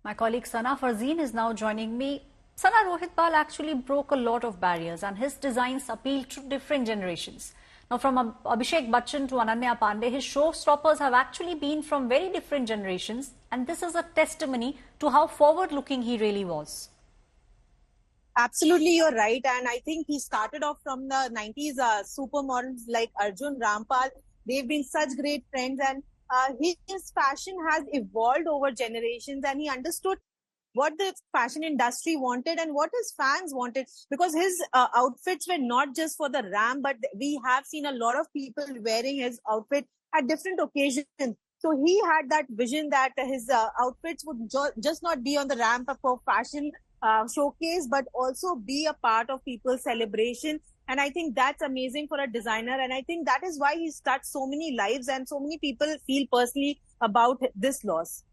My colleague Sana Farzeen is now joining me. Sana, Rohit Bal actually broke a lot of barriers and his designs appeal to different generations. Now, from Abhishek Bachchan to Ananya Pandey, his showstoppers have actually been from very different generations, and this is a testimony to how forward-looking he really was. Absolutely, you're right. And I think he started off from the 90s supermodels like Arjun Rampal. They've been such great friends, and his fashion has evolved over generations, and he understood what the fashion industry wanted and what his fans wanted, because his outfits were not just for the ram, but we have seen a lot of people wearing his outfit at different occasions. So he had that vision that his outfits would just not be on the ramp for fashion showcase, but also be a part of people's celebration. And I think that's amazing for a designer. And I think that is why he's touched so many lives and so many people feel personally about this loss.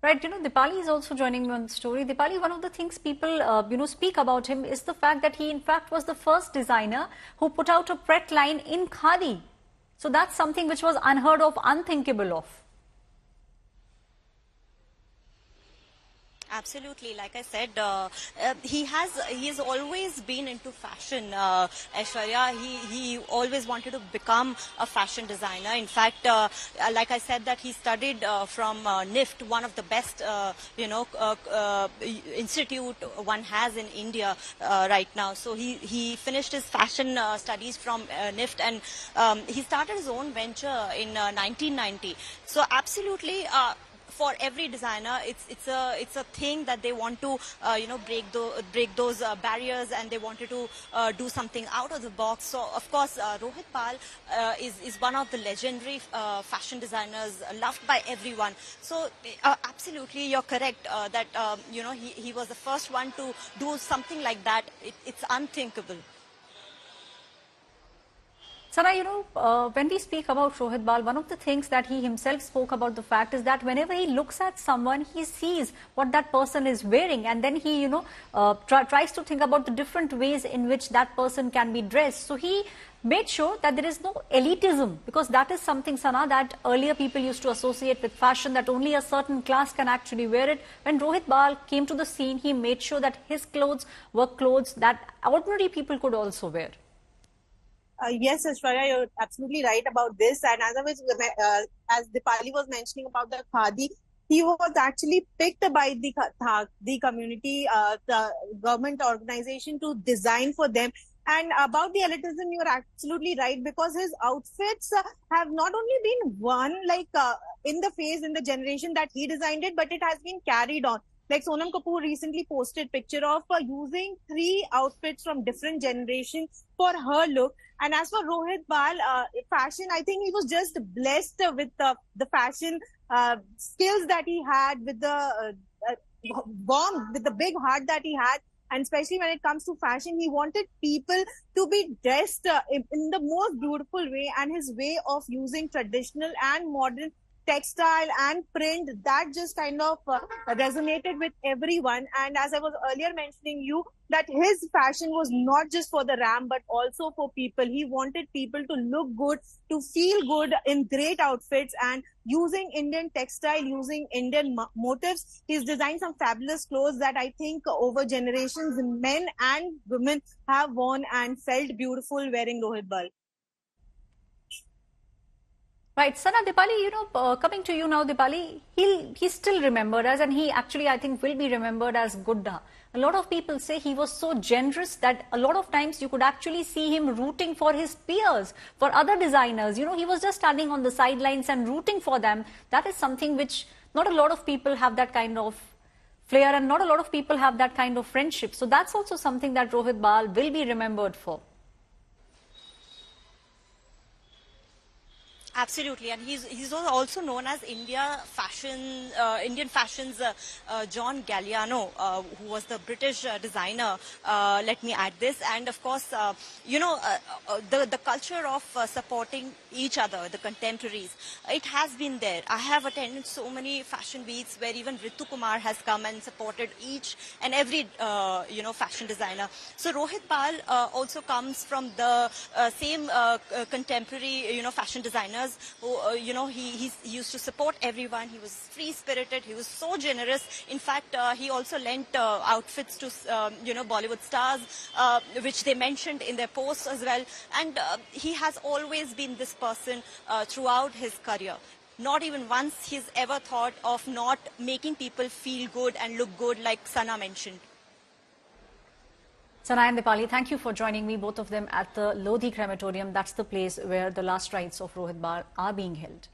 Right, Dipali is also joining me on the story. Dipali, one of the things people, speak about him is the fact that he, in fact, was the first designer who put out a pret line in khadi. So that's something which was unheard of, unthinkable of. Absolutely, like I said, he has always been into fashion. Aishwarya, he always wanted to become a fashion designer. In fact, like I said, that he studied from NIFT, one of the best institute one has in India right now. So he finished his fashion studies from NIFT, and he started his own venture in 1990. So absolutely. For every designer, it's a thing that they want to break those barriers, and they wanted to do something out of the box. So of course Rohit Bal is one of the legendary fashion designers, loved by everyone. So absolutely you're correct that he was the first one to do something like that. It's unthinkable. Sana, when we speak about Rohit Bal, one of the things that he himself spoke about the fact is that whenever he looks at someone, he sees what that person is wearing, and then he, tries to think about the different ways in which that person can be dressed. So he made sure that there is no elitism, because that is something, Sana, that earlier people used to associate with fashion, that only a certain class can actually wear it. When Rohit Bal came to the scene, he made sure that his clothes were clothes that ordinary people could also wear. Yes, Aishwarya, you're absolutely right about this. And as Dipali was mentioning about the khadi, he was actually picked by the community, the government organization, to design for them. And about the elitism, you're absolutely right, because his outfits have not only been one in the phase, in the generation that he designed it, but it has been carried on. Like Sonam Kapoor recently posted picture of using 3 outfits from different generations for her look. And as for Rohit Bal, fashion, I think he was just blessed with the fashion skills that he had, with the warmth, with the big heart that he had. And especially when it comes to fashion, he wanted people to be dressed in the most beautiful way, and his way of using traditional and modern textile and print, that just kind of resonated with everyone. And as I was earlier mentioning you, that his fashion was not just for the ram, but also for people. He wanted people to look good, to feel good in great outfits, and using Indian textile, using Indian motifs. He's designed some fabulous clothes that I think over generations, men and women have worn and felt beautiful wearing Rohit Bal. Right, Sana, Dipali, coming to you now, Dipali, he's still remembered as, and he actually, I think, will be remembered as Gudda. A lot of people say he was so generous that a lot of times you could actually see him rooting for his peers, for other designers. He was just standing on the sidelines and rooting for them. That is something which not a lot of people have, that kind of flair, and not a lot of people have that kind of friendship. So that's also something that Rohit Bal will be remembered for. Absolutely, and he's also known as Indian fashion's John Galliano, who was the British designer. Let me add this, and of course, the culture of supporting each other, the contemporaries, it has been there. I have attended so many fashion weeks where even Ritu Kumar has come and supported each and every fashion designer. So Rohit Bal also comes from the same contemporary fashion designers seniors who, he used to support everyone. He was free-spirited. He was so generous. In fact, he also lent outfits to, Bollywood stars, which they mentioned in their posts as well. And he has always been this person throughout his career. Not even once he's ever thought of not making people feel good and look good, like Sana mentioned. Sana and Dipali, thank you for joining me, both of them, at the Lodhi crematorium. That's the place where the last rites of Rohit Bal are being held.